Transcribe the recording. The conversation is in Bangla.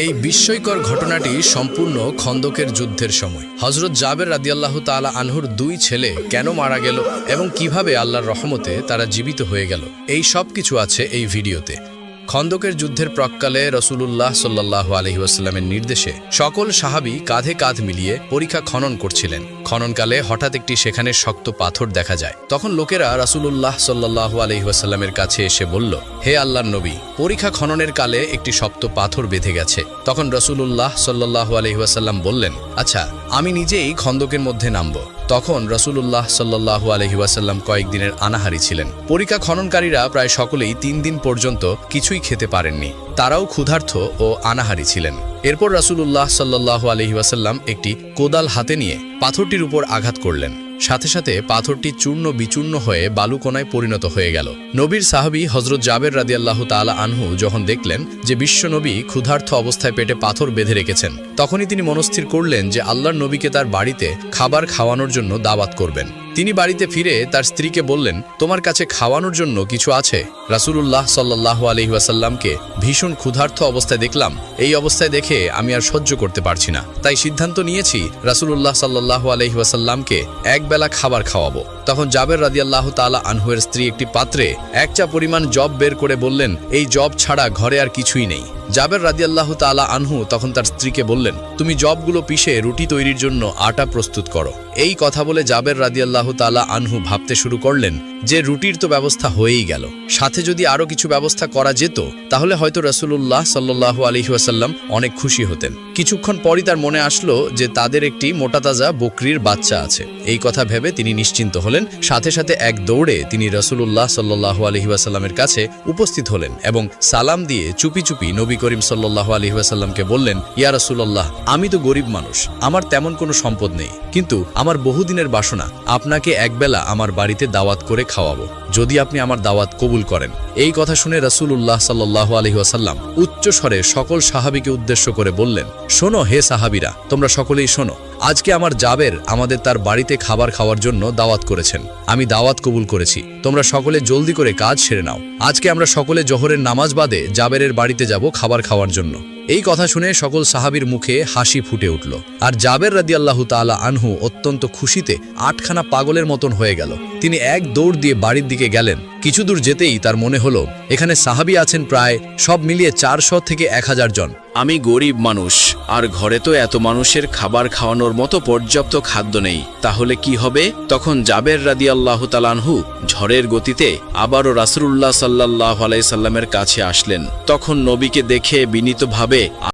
এই বিস্ময়কর ঘটনাটি সম্পূর্ণ খন্দকের যুদ্ধের সময় হযরত জাবের রাদিয়াল্লাহু তাআলা আনহুর দুই ছেলে কেন মারা গেল এবং কিভাবে আল্লাহর রহমতে তারা জীবিত হয়ে গেল, এই সব কিছু আছে এই ভিডিওতে। খন্দকের যুদ্ধের প্রাক্কালে রাসূলুল্লাহ সাল্লাল্লাহু আলাইহি ওয়াসাল্লামের নির্দেশে সকল সাহাবী কাঁধে কাঁধ মিলিয়ে পরিখা খনন করছিলেন। খননকালে হঠাৎ একটি সেখানে শক্ত পাথর দেখা যায়। তখন লোকেরা রাসূলুল্লাহ সাল্লাল্লাহু আলাইহি ওয়াসাল্লামের কাছে এসে বলল, হে আল্লাহর নবী, পরিখা খননের কালে একটি শক্ত পাথর বেঁধে গেছে। তখন রাসূলুল্লাহ সাল্লাল্লাহু আলাইহি ওয়াসাল্লাম বললেন, আচ্ছা, আমি নিজেই খন্দকের মধ্যে নামব। তখন রাসূলুল্লাহ সাল্লাল্লাহু আলাইহি ওয়াসাল্লাম কয়েকদিনের আনাহারি ছিলেন। পরিখা খননকারীরা প্রায় সকলেই 3 দিন পর্যন্ত কিছুই খেতে পারেননি। তারাও ক্ষুধার্ত ও আনাহারি ছিলেন। এরপর রাসূলুল্লাহ সাল্লাল্লাহু আলাইহি ওয়াসাল্লাম একটি কোদাল হাতে নিয়ে পাথরটির উপর আঘাত করলেন। সাথে সাথে পাথরটি চূর্ণ বিচূর্ণ হয়ে বালুকণায় পরিণত হয়ে গেল। নবীর সাহাবী হযরত জাবের রাদিয়াল্লাহু তাআলা আনহু যখন দেখলেন যে বিশ্বনবী ক্ষুধার্ত অবস্থায় পেটে পাথর বেঁধে রেখেছেন, তখনই তিনি মনস্থির করলেন যে আল্লাহর নবীকে তার বাড়িতে খাবার খাওয়ানোর জন্য দাওয়াত করবেন। তিনি বাড়িতে ফিরে তার স্ত্রীকে বললেন, তোমার কাছে খাওয়ানোর জন্য কিছু আছে? রাসূলুল্লাহ সাল্লাল্লাহু আলাইহি ওয়াসাল্লামকে ভীষণ ক্ষুধার্ত অবস্থায় দেখলাম। এই অবস্থায় দেখে আমি আর সহ্য করতে পারছি না, তাই সিদ্ধান্ত নিয়েছি রাসূলুল্লাহ সাল্লাল্লাহু আলাইহি ওয়াসাল্লামকে একবেলা খাবার খাওয়াবো। তখন জাবের রাদিয়াল্লাহু তাআলা আনহুয়ের স্ত্রী একটি পাত্রে 1 চা পরিমাণ জব বের করে বললেন, এই জব ছাড়া ঘরে আর কিছুই নেই। জাবের রাদিয়াল্লাহু তাআলা আনহু তখন তার স্ত্রীকে বললেন, তুমি জবগুলো পিষে রুটি তৈরির জন্য আটা প্রস্তুত করো। এই কথা বলে জাবের রাদিয়াল্লাহু তাআলা আনহু ভাবতে শুরু করলেন যে রুটির তো ব্যবস্থা হয়েই গেল, সাথে যদি আরো কিছু ব্যবস্থা করা যেত তাহলে হয়তো রাসূলুল্লাহ সাল্লাল্লাহু আলাইহি ওয়াসাল্লাম অনেক খুশি হতেন। কিছুক্ষণ পরই তার মনে আসলো যে তাদের একটি মোটাতাজা বকরির বাচ্চা আছে। এই কথা ভেবে তিনি নিশ্চিন্ত হলেন। সাথে সাথে এক দৌড়ে তিনি রাসূলুল্লাহ সাল্লাল্লাহু আলাইহি ওয়াসাল্লামের কাছে উপস্থিত হলেন এবং সালাম দিয়ে চুপি চুপি নবী করিম সাল্লাল্লাহু আলাইহি ওয়াসাল্লামকে বললেন, ইয়া রাসূলুল্লাহ, আমি তো গরিব মানুষ, আমার তেমন কোনো সম্পদ নেই, কিন্তু আমার বহুদিনের বাসনা আপনাকে একবেলা আমার বাড়িতে দাওয়াত করে খাওয়াবো, যদি আপনি আমার দাওয়াত কবুল করেন। এই কথা শুনে রাসূলুল্লাহ সাল্লাল্লাহু আলাইহি ওয়াসাল্লাম উচ্চ স্বরে সকল সাহাবীকে উদ্দেশ্য করে বললেন, শোনো হে সাহাবীরা, তোমরা সকলেই শোনো। আজকে আমার জাবের আমাদের তার বাড়িতে খাবার খাওয়ার জন্য দাওয়াত করেছেন। আমি দাওয়াত কবুল করেছি। তোমরা সকলে জলদি করে কাজ সেরে নাও। আজকে আমরা সকলে জোহরের নামাজ বাদে জাবেরের বাড়িতে যাব খাবার খাওয়ার জন্য। এই কথা শুনে সকল সাহাবীর মুখে হাসি ফুটে উঠল। আর জাবের রাদিয়াল্লাহু তাআলা আনহু অত্যন্ত খুশিতে 8খানা পাগলের মতন হয়ে গেল। তিনি এক দৌড় দিয়ে বাড়ির দিকে গেলেন। কিছু দূর যেতেই তার মনে হলো এখানে সাহাবী আছেন প্রায় সব মিলিয়ে 400 থেকে 1000 জন। আমি গরিব মানুষ, আর ঘরে তো এত মানুষের খাবার খাওয়ানোর মতো পর্যাপ্ত খাদ্য নেই, তাহলে কি হবে? তখন জাবের রাদিয়াল্লাহু তাআলা আনহু ঝড়ের গতিতে আবারও রাসূলুল্লাহ সাল্লাল্লাহু আলাইহি সাল্লামের কাছে আসলেন। তখন নবীকে দেখে বিনীতভাবে